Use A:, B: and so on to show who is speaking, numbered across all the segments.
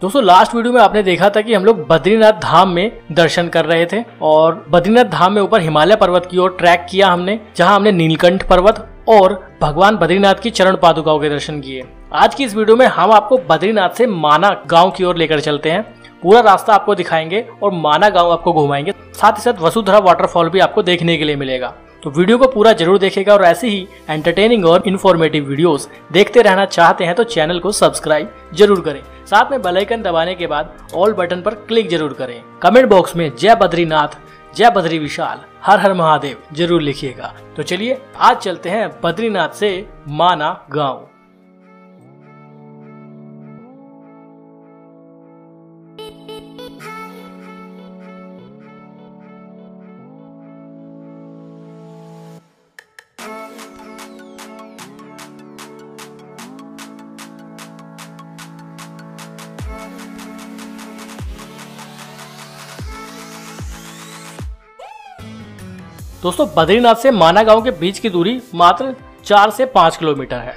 A: दोस्तों last video में आपने देखा था कि हम लोग बद्रीनाथ धाम में दर्शन कर रहे थे और बद्रीनाथ धाम में ऊपर हिमालय पर्वत की ओर ट्रैक किया हमने, जहां हमने नीलकंठ पर्वत और भगवान बद्रीनाथ की चरण पादुकाओं के दर्शन किए। आज की इस वीडियो में हम आपको बद्रीनाथ से माना गांव की ओर लेकर चलते हैं। पूरा रास्ता आपको दिखाएंगे और माना गांव आपको घुमाएंगे, साथ ही साथ वसुधरा वाटरफॉल भी आपको देखने के लिए मिलेगा। तो वीडियो को पूरा जरूर देखेगा और ऐसे ही एंटरटेनिंग और इन्फॉर्मेटिव वीडियोस देखते रहना चाहते हैं तो चैनल को सब्सक्राइब जरूर करें। साथ में बेल आइकन दबाने के बाद ऑल बटन पर क्लिक जरूर करें। कमेंट बॉक्स में जय बद्रीनाथ, जय बद्री विशाल, हर हर महादेव जरूर लिखिएगा। तो चलिए आज चलते हैं बद्रीनाथ से माना गाँव। दोस्तों बद्रीनाथ से माना गांव के बीच की दूरी मात्र 4 से 5 किलोमीटर है।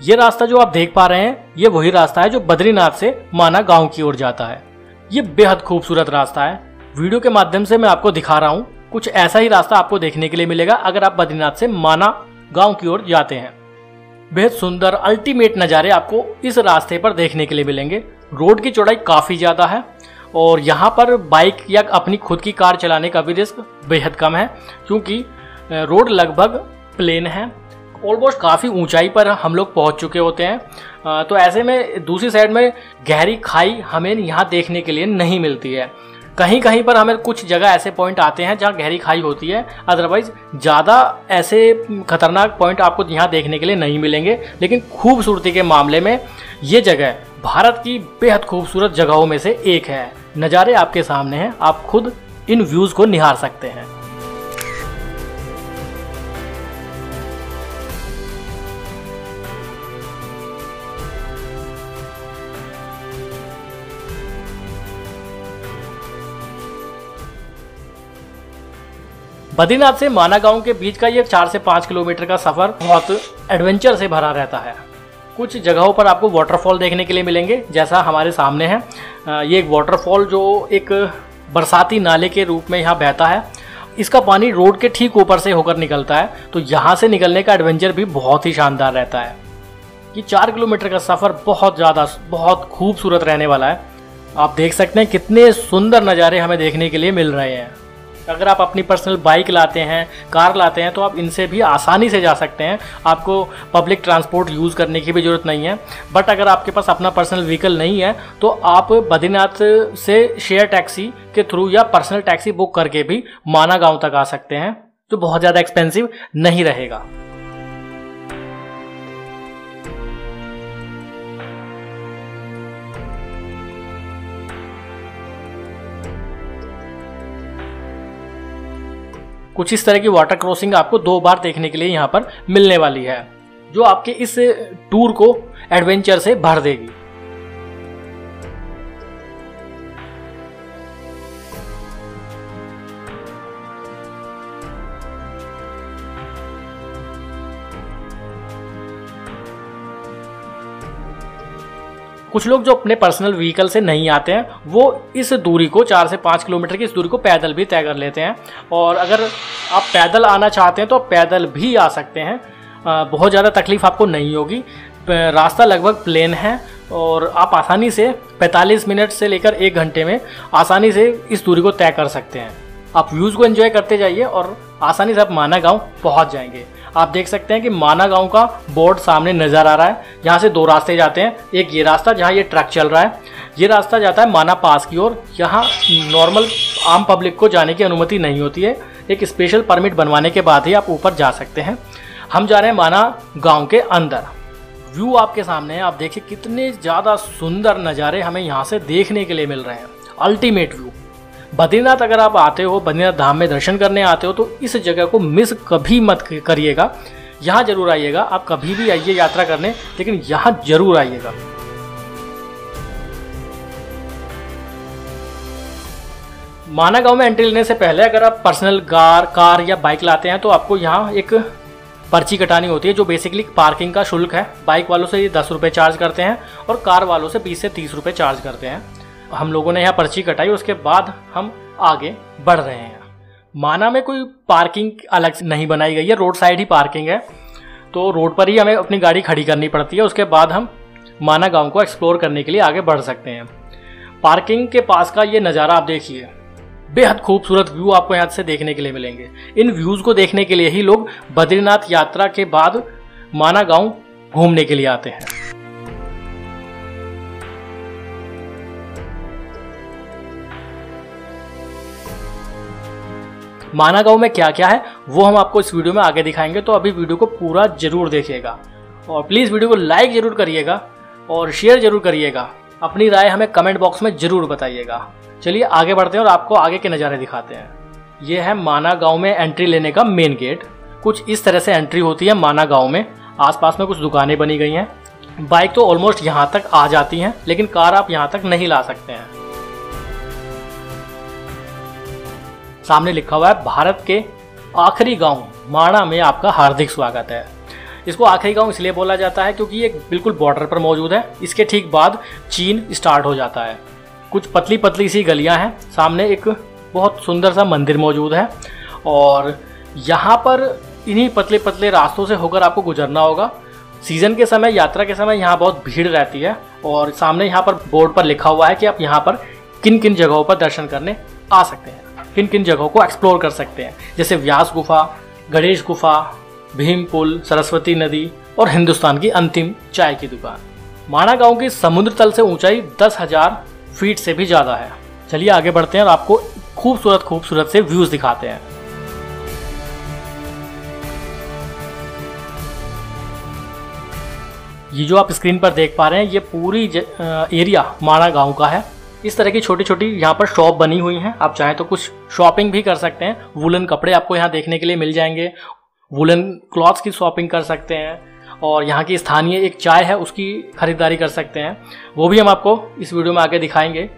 A: ये रास्ता जो आप देख पा रहे हैं ये वही रास्ता है जो बद्रीनाथ से माना गांव की ओर जाता है। ये बेहद खूबसूरत रास्ता है। वीडियो के माध्यम से मैं आपको दिखा रहा हूँ, कुछ ऐसा ही रास्ता आपको देखने के लिए मिलेगा अगर आप बद्रीनाथ से माना गाँव की ओर जाते हैं। बेहद सुंदर अल्टीमेट नज़ारे आपको इस रास्ते पर देखने के लिए मिलेंगे। रोड की चौड़ाई काफ़ी ज़्यादा है और यहाँ पर बाइक या अपनी खुद की कार चलाने का भी रिस्क बेहद कम है, क्योंकि रोड लगभग प्लेन है। ऑलमोस्ट काफ़ी ऊंचाई पर हम लोग पहुँच चुके होते हैं। तो ऐसे में दूसरी साइड में गहरी खाई हमें यहाँ देखने के लिए नहीं मिलती है। कहीं कहीं पर हमें कुछ जगह ऐसे पॉइंट आते हैं जहाँ गहरी खाई होती है, अदरवाइज ज़्यादा ऐसे खतरनाक पॉइंट आपको यहाँ देखने के लिए नहीं मिलेंगे। लेकिन खूबसूरती के मामले में ये जगह भारत की बेहद खूबसूरत जगहों में से एक है। नज़ारे आपके सामने हैं, आप खुद इन व्यूज़ को निहार सकते हैं। बद्रीनाथ से माना गांव के बीच का ये 4 से 5 किलोमीटर का सफ़र बहुत एडवेंचर से भरा रहता है। कुछ जगहों पर आपको वाटरफॉल देखने के लिए मिलेंगे, जैसा हमारे सामने है। ये एक वाटरफॉल जो एक बरसाती नाले के रूप में यहाँ बहता है। इसका पानी रोड के ठीक ऊपर से होकर निकलता है, तो यहाँ से निकलने का एडवेंचर भी बहुत ही शानदार रहता है। ये 4 किलोमीटर का सफ़र बहुत खूबसूरत रहने वाला है। आप देख सकते हैं कितने सुंदर नज़ारे हमें देखने के लिए मिल रहे हैं। अगर आप अपनी पर्सनल बाइक लाते हैं, कार लाते हैं, तो आप इनसे भी आसानी से जा सकते हैं। आपको पब्लिक ट्रांसपोर्ट यूज़ करने की भी ज़रूरत नहीं है। बट अगर आपके पास अपना पर्सनल व्हीकल नहीं है तो आप बद्रीनाथ से शेयर टैक्सी के थ्रू या पर्सनल टैक्सी बुक करके भी माना गांव तक आ सकते हैं, जो बहुत ज़्यादा एक्सपेंसिव नहीं रहेगा। कुछ इस तरह की वाटर क्रॉसिंग आपको 2 बार देखने के लिए यहाँ पर मिलने वाली है, जो आपके इस टूर को एडवेंचर से भर देगी। कुछ लोग जो अपने पर्सनल व्हीकल से नहीं आते हैं वो इस दूरी को 4 से 5 किलोमीटर की इस दूरी को पैदल भी तय कर लेते हैं। और अगर आप पैदल आना चाहते हैं तो आप पैदल भी आ सकते हैं। बहुत ज़्यादा तकलीफ़ आपको नहीं होगी। रास्ता लगभग प्लेन है और आप आसानी से 45 मिनट से लेकर 1 घंटे में आसानी से इस दूरी को तय कर सकते हैं। आप व्यूज़ को एंजॉय करते जाइए और आसानी से आप माना गांव पहुंच जाएंगे। आप देख सकते हैं कि माना गांव का बोर्ड सामने नज़र आ रहा है। यहाँ से 2 रास्ते जाते हैं। एक ये रास्ता जहाँ ये ट्रक चल रहा है, ये रास्ता जाता है माना पास की ओर। यहाँ नॉर्मल आम पब्लिक को जाने की अनुमति नहीं होती है। एक स्पेशल परमिट बनवाने के बाद ही आप ऊपर जा सकते हैं। हम जा रहे हैं माना गाँव के अंदर। व्यू आपके सामने है, आप देखिए कितने ज़्यादा सुंदर नज़ारे हमें यहाँ से देखने के लिए मिल रहे हैं। Ultimate view. बद्रीनाथ अगर आप आते हो, बद्रीनाथ धाम में दर्शन करने आते हो, तो इस जगह को मिस कभी मत करिएगा। यहाँ जरूर आइएगा। आप कभी भी आइए यात्रा करने, लेकिन यहाँ जरूर आइएगा। माना गांव में एंट्री लेने से पहले अगर आप पर्सनल कार या बाइक लाते हैं तो आपको यहाँ एक पर्ची कटानी होती है जो बेसिकली पार्किंग का शुल्क है। बाइक वालों से ये 10 रुपये चार्ज करते हैं और कार वालों से 20 से 30 रुपये चार्ज करते हैं। हम लोगों ने यहाँ पर्ची कटाई, उसके बाद हम आगे बढ़ रहे हैं। माना में कोई पार्किंग अलग से नहीं बनाई गई है, रोड साइड ही पार्किंग है, तो रोड पर ही हमें अपनी गाड़ी खड़ी करनी पड़ती है। उसके बाद हम माना गांव को एक्सप्लोर करने के लिए आगे बढ़ सकते हैं। पार्किंग के पास का ये नज़ारा आप देखिए, बेहद खूबसूरत व्यू आपको यहाँ से देखने के लिए मिलेंगे। इन व्यूज़ को देखने के लिए ही लोग बद्रीनाथ यात्रा के बाद माना गांव घूमने के लिए आते हैं। माना गांव में क्या क्या है वो हम आपको इस वीडियो में आगे दिखाएंगे, तो अभी वीडियो को पूरा जरूर देखिएगा और प्लीज़ वीडियो को लाइक जरूर करिएगा और शेयर जरूर करिएगा। अपनी राय हमें कमेंट बॉक्स में जरूर बताइएगा। चलिए आगे बढ़ते हैं और आपको आगे के नज़ारे दिखाते हैं। ये है माना गांव में एंट्री लेने का मेन गेट। कुछ इस तरह से एंट्री होती है माना गांव में। आसपास में कुछ दुकानें बनी गई हैं। बाइक तो ऑलमोस्ट यहाँ तक आ जाती हैं, लेकिन कार आप यहाँ तक नहीं ला सकते हैं। सामने लिखा हुआ है भारत के आखिरी गांव माणा में आपका हार्दिक स्वागत है। इसको आखिरी गांव इसलिए बोला जाता है क्योंकि ये बिल्कुल बॉर्डर पर मौजूद है। इसके ठीक बाद चीन स्टार्ट हो जाता है। कुछ पतली पतली सी गलियां हैं। सामने एक बहुत सुंदर सा मंदिर मौजूद है और यहाँ पर इन्हीं पतले पतले रास्तों से होकर आपको गुजरना होगा। सीजन के समय, यात्रा के समय यहाँ बहुत भीड़ रहती है और सामने यहाँ पर बोर्ड पर लिखा हुआ है कि आप यहाँ पर किन किन जगहों पर दर्शन करने आ सकते हैं, किन किन जगहों को एक्सप्लोर कर सकते हैं, जैसे व्यास गुफा, गणेश गुफा, भीम पुल, सरस्वती नदी और हिंदुस्तान की अंतिम चाय की दुकान। माणा गांव की समुद्र तल से ऊंचाई 10,000 फीट से भी ज़्यादा है। चलिए आगे बढ़ते हैं और आपको खूबसूरत खूबसूरत से व्यूज़ दिखाते हैं। ये जो आप स्क्रीन पर देख पा रहे हैं ये पूरी एरिया माणा गांव का है। इस तरह की छोटी छोटी यहाँ पर शॉप बनी हुई हैं। आप चाहें तो कुछ शॉपिंग भी कर सकते हैं। वुलन कपड़े आपको यहाँ देखने के लिए मिल जाएंगे। वुलन क्लॉथ्स की शॉपिंग कर सकते हैं और यहाँ की स्थानीय एक चाय है उसकी खरीदारी कर सकते हैं। वो भी हम आपको इस वीडियो में आगे दिखाएंगे।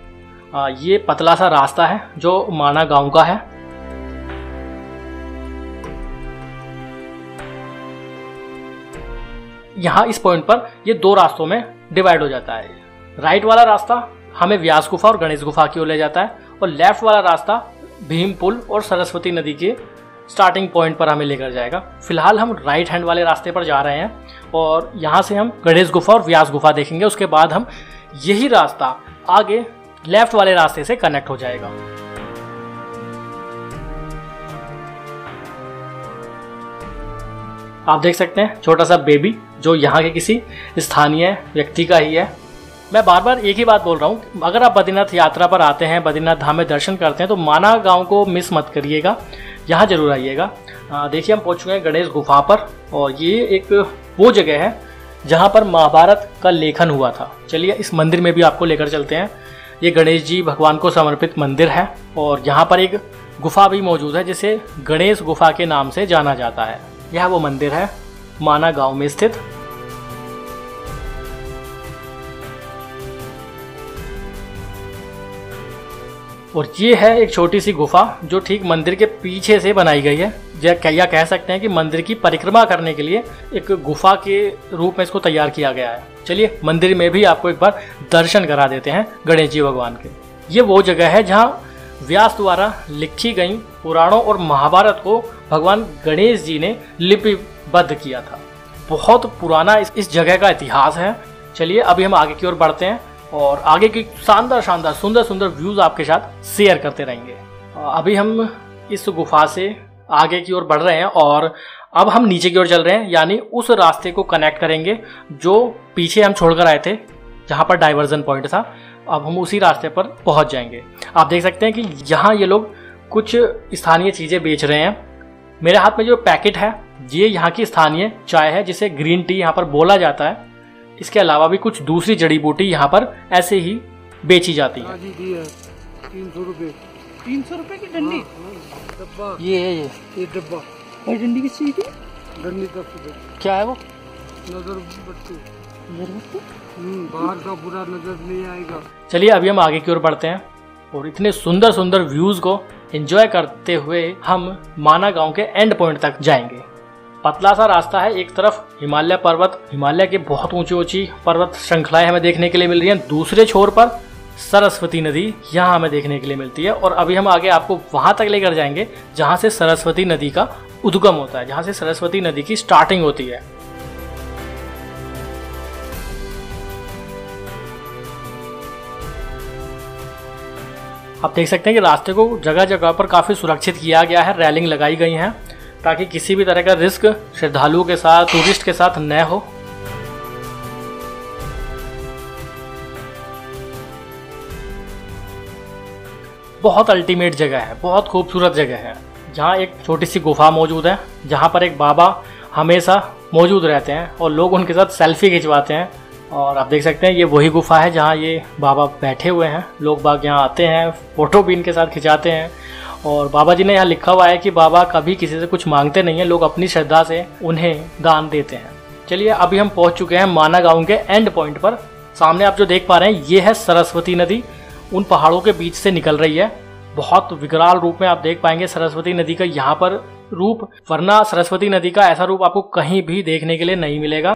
A: ये पतला सा रास्ता है जो माणा गांव का है। यहाँ इस पॉइंट पर ये 2 रास्तों में डिवाइड हो जाता है। राइट वाला रास्ता हमें व्यास गुफा और गणेश गुफा की ओर ले जाता है और लेफ्ट वाला रास्ता भीम पुल और सरस्वती नदी के स्टार्टिंग पॉइंट पर हमें लेकर जाएगा। फिलहाल हम राइट हैंड वाले रास्ते पर जा रहे हैं और यहाँ से हम गणेश गुफा और व्यास गुफा देखेंगे। उसके बाद हम यही रास्ता आगे लेफ्ट वाले रास्ते से कनेक्ट हो जाएगा। आप देख सकते हैं छोटा सा बेबी जो यहाँ के किसी स्थानीय व्यक्ति का ही है। मैं बार बार एक ही बात बोल रहा हूँ, अगर आप बद्रीनाथ यात्रा पर आते हैं, बद्रीनाथ धाम में दर्शन करते हैं तो माना गांव को मिस मत करिएगा, यहाँ जरूर आइएगा। देखिए हम पहुँच चुके हैं गणेश गुफा पर और ये एक वो जगह है जहाँ पर महाभारत का लेखन हुआ था। चलिए इस मंदिर में भी आपको लेकर चलते हैं। ये गणेश जी भगवान को समर्पित मंदिर है और यहाँ पर एक गुफा भी मौजूद है जिसे गणेश गुफा के नाम से जाना जाता है। यह वो मंदिर है माना गाँव में स्थित। और ये है एक छोटी सी गुफा जो ठीक मंदिर के पीछे से बनाई गई है। या कह सकते हैं कि मंदिर की परिक्रमा करने के लिए एक गुफा के रूप में इसको तैयार किया गया है। चलिए मंदिर में भी आपको एक बार दर्शन करा देते हैं गणेश जी भगवान के। ये वो जगह है जहाँ व्यास द्वारा लिखी गई पुराणों और महाभारत को भगवान गणेश जी ने लिपिबद्ध किया था। बहुत पुराना इस जगह का इतिहास है। चलिए अभी हम आगे की ओर बढ़ते हैं और आगे की शानदार शानदार सुंदर सुंदर व्यूज़ आपके साथ शेयर करते रहेंगे। अभी हम इस गुफा से आगे की ओर बढ़ रहे हैं और अब हम नीचे की ओर चल रहे हैं, यानी उस रास्ते को कनेक्ट करेंगे जो पीछे हम छोड़कर आए थे, जहाँ पर डाइवर्जन पॉइंट था। अब हम उसी रास्ते पर पहुँच जाएंगे। आप देख सकते हैं कि यहाँ ये लोग कुछ स्थानीय चीज़ें बेच रहे हैं। मेरे हाथ में जो पैकेट है ये यहाँ की स्थानीय चाय है जिसे ग्रीन टी यहाँ पर बोला जाता है। इसके अलावा भी कुछ दूसरी जड़ी बूटी यहाँ पर ऐसे ही बेची जाती है।
B: 300 रुपए की डंडी। डब्बा ये है, ये डब्बा। भाई डंडी किस चीज की? डंडी का क्या है वो? नजर बत्ती। बाहर का बुरा नजर नहीं आएगा।
A: चलिए अभी हम आगे की ओर बढ़ते हैं और इतने सुंदर सुंदर व्यूज को एंजॉय करते हुए हम माना गांव के एंड पॉइंट तक जाएंगे। पतला सा रास्ता है। एक तरफ हिमालय पर्वत, हिमालय की बहुत ऊंची ऊंची पर्वत श्रृंखलाएं हमें देखने के लिए मिल रही हैं, दूसरे छोर पर सरस्वती नदी यहाँ हमें देखने के लिए मिलती है। और अभी हम आगे आपको वहाँ तक लेकर जाएंगे जहाँ से सरस्वती नदी का उद्गम होता है, जहाँ से सरस्वती नदी की स्टार्टिंग होती है। आप देख सकते हैं कि रास्ते को जगह जगह पर काफ़ी सुरक्षित किया गया है, रेलिंग लगाई गई हैं ताकि किसी भी तरह का रिस्क श्रद्धालुओं के साथ, टूरिस्ट के साथ न हो। बहुत अल्टीमेट जगह है, बहुत खूबसूरत जगह है, जहाँ एक छोटी सी गुफा मौजूद है, जहाँ पर एक बाबा हमेशा मौजूद रहते हैं और लोग उनके साथ सेल्फी खिंचवाते हैं। और आप देख सकते हैं ये वही गुफा है जहाँ ये बाबा बैठे हुए हैं। लोग बाग यहाँ आते हैं, फ़ोटो भी इनके साथ खिंचाते हैं। और बाबा जी ने यहाँ लिखा हुआ है कि बाबा कभी किसी से कुछ मांगते नहीं हैं, लोग अपनी श्रद्धा से उन्हें दान देते हैं। चलिए अभी हम पहुँच चुके हैं माना गाँव के एंड पॉइंट पर। सामने आप जो देख पा रहे हैं ये है सरस्वती नदी, उन पहाड़ों के बीच से निकल रही है। बहुत विकराल रूप में आप देख पाएंगे सरस्वती नदी का यहाँ पर रूप, वरना सरस्वती नदी का ऐसा रूप आपको कहीं भी देखने के लिए नहीं मिलेगा।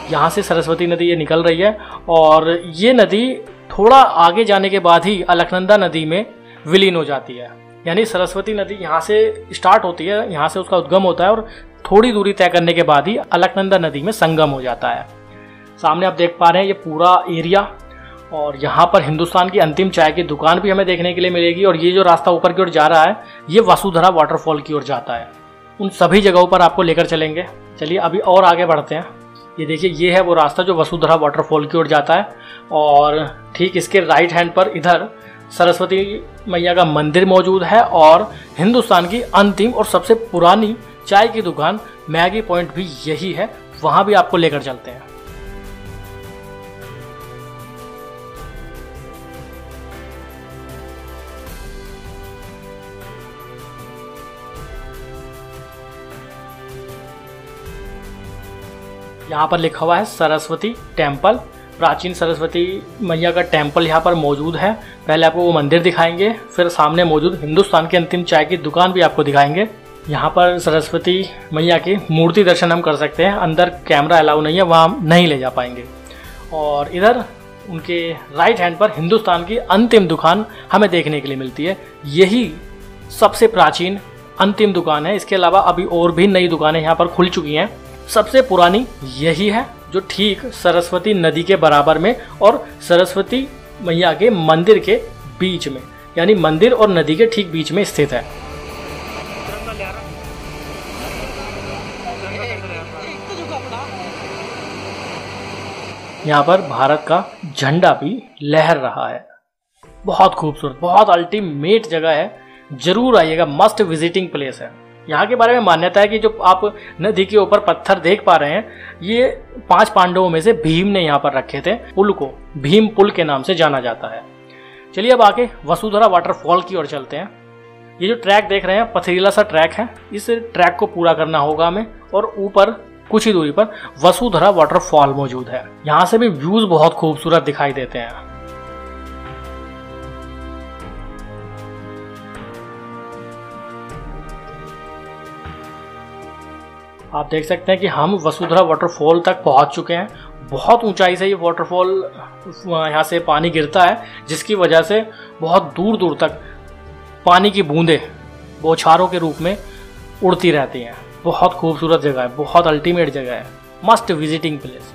A: यहाँ से सरस्वती नदी ये निकल रही है और ये नदी थोड़ा आगे जाने के बाद ही अलकनंदा नदी में विलीन हो जाती है। यानी सरस्वती नदी यहाँ से स्टार्ट होती है, यहाँ से उसका उद्गम होता है और थोड़ी दूरी तय करने के बाद ही अलकनंदा नदी में संगम हो जाता है। सामने आप देख पा रहे हैं ये पूरा एरिया, और यहाँ पर हिंदुस्तान की अंतिम चाय की दुकान भी हमें देखने के लिए मिलेगी। और ये जो रास्ता ऊपर की ओर जा रहा है ये वसुधरा वाटरफॉल की ओर जाता है। उन सभी जगहों पर आपको लेकर चलेंगे। चलिए अभी और आगे बढ़ते हैं। ये देखिए ये है वो रास्ता जो वसुधरा वाटरफॉल की ओर जाता है, और ठीक इसके राइट हैंड पर इधर सरस्वती मैया का मंदिर मौजूद है और हिंदुस्तान की अंतिम और सबसे पुरानी चाय की दुकान मैगी पॉइंट भी यही है, वहां भी आपको लेकर चलते हैं। यहाँ पर लिखा हुआ है सरस्वती टेम्पल, प्राचीन सरस्वती मैया का टेम्पल यहाँ पर मौजूद है। पहले आपको वो मंदिर दिखाएंगे, फिर सामने मौजूद हिंदुस्तान की अंतिम चाय की दुकान भी आपको दिखाएंगे। यहाँ पर सरस्वती मैया की मूर्ति दर्शन हम कर सकते हैं, अंदर कैमरा अलाउ नहीं है, वहाँ हम नहीं ले जा पाएंगे। और इधर उनके राइट हैंड पर हिंदुस्तान की अंतिम दुकान हमें देखने के लिए मिलती है। यही सबसे प्राचीन अंतिम दुकान है। इसके अलावा अभी और भी नई दुकानें यहाँ पर खुल चुकी हैं। सबसे पुरानी यही है जो ठीक सरस्वती नदी के बराबर में और सरस्वती मैया के मंदिर के बीच में, यानी मंदिर और नदी के ठीक बीच में स्थित है। यहाँ पर भारत का झंडा भी लहर रहा है। बहुत खूबसूरत, बहुत अल्टीमेट जगह है, जरूर आइएगा, मस्ट विजिटिंग प्लेस है। यहाँ के बारे में मान्यता है कि जो आप नदी के ऊपर पत्थर देख पा रहे हैं, ये 5 पांडवों में से भीम ने यहाँ पर रखे थे। पुल को भीम पुल के नाम से जाना जाता है। चलिए अब आके वसुधरा वाटरफॉल की ओर चलते हैं। ये जो ट्रैक देख रहे हैं पथरीला सा ट्रैक है, इस ट्रैक को पूरा करना होगा हमें। और ऊपर कुछ ही दूरी पर वसुधरा वाटरफॉल मौजूद है। यहाँ से भी व्यूज बहुत खूबसूरत दिखाई देते हैं। आप देख सकते हैं कि हम वसुधरा वाटरफॉल तक पहुंच चुके हैं। बहुत ऊंचाई से ये वाटरफॉल यहाँ से पानी गिरता है, जिसकी वजह से बहुत दूर दूर तक पानी की बूंदें बौछारों के रूप में उड़ती रहती हैं। बहुत खूबसूरत जगह है, बहुत अल्टीमेट जगह है, मस्ट विजिटिंग प्लेस।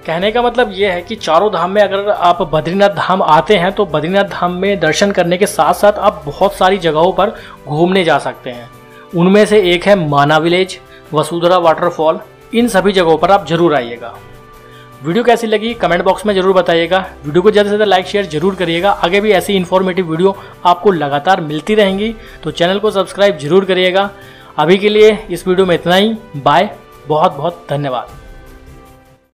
A: कहने का मतलब ये है कि चारों धाम में अगर आप बद्रीनाथ धाम आते हैं तो बद्रीनाथ धाम में दर्शन करने के साथ साथ आप बहुत सारी जगहों पर घूमने जा सकते हैं। उनमें से एक है माना विलेज, वसुधरा वाटरफॉल। इन सभी जगहों पर आप जरूर आइएगा। वीडियो कैसी लगी कमेंट बॉक्स में जरूर बताइएगा। वीडियो को ज़्यादा से ज़्यादा लाइक शेयर जरूर करिएगा। आगे भी ऐसी इन्फॉर्मेटिव वीडियो आपको लगातार मिलती रहेंगी, तो चैनल को सब्सक्राइब जरूर करिएगा। अभी के लिए इस वीडियो में इतना ही। बाय, बहुत बहुत धन्यवाद।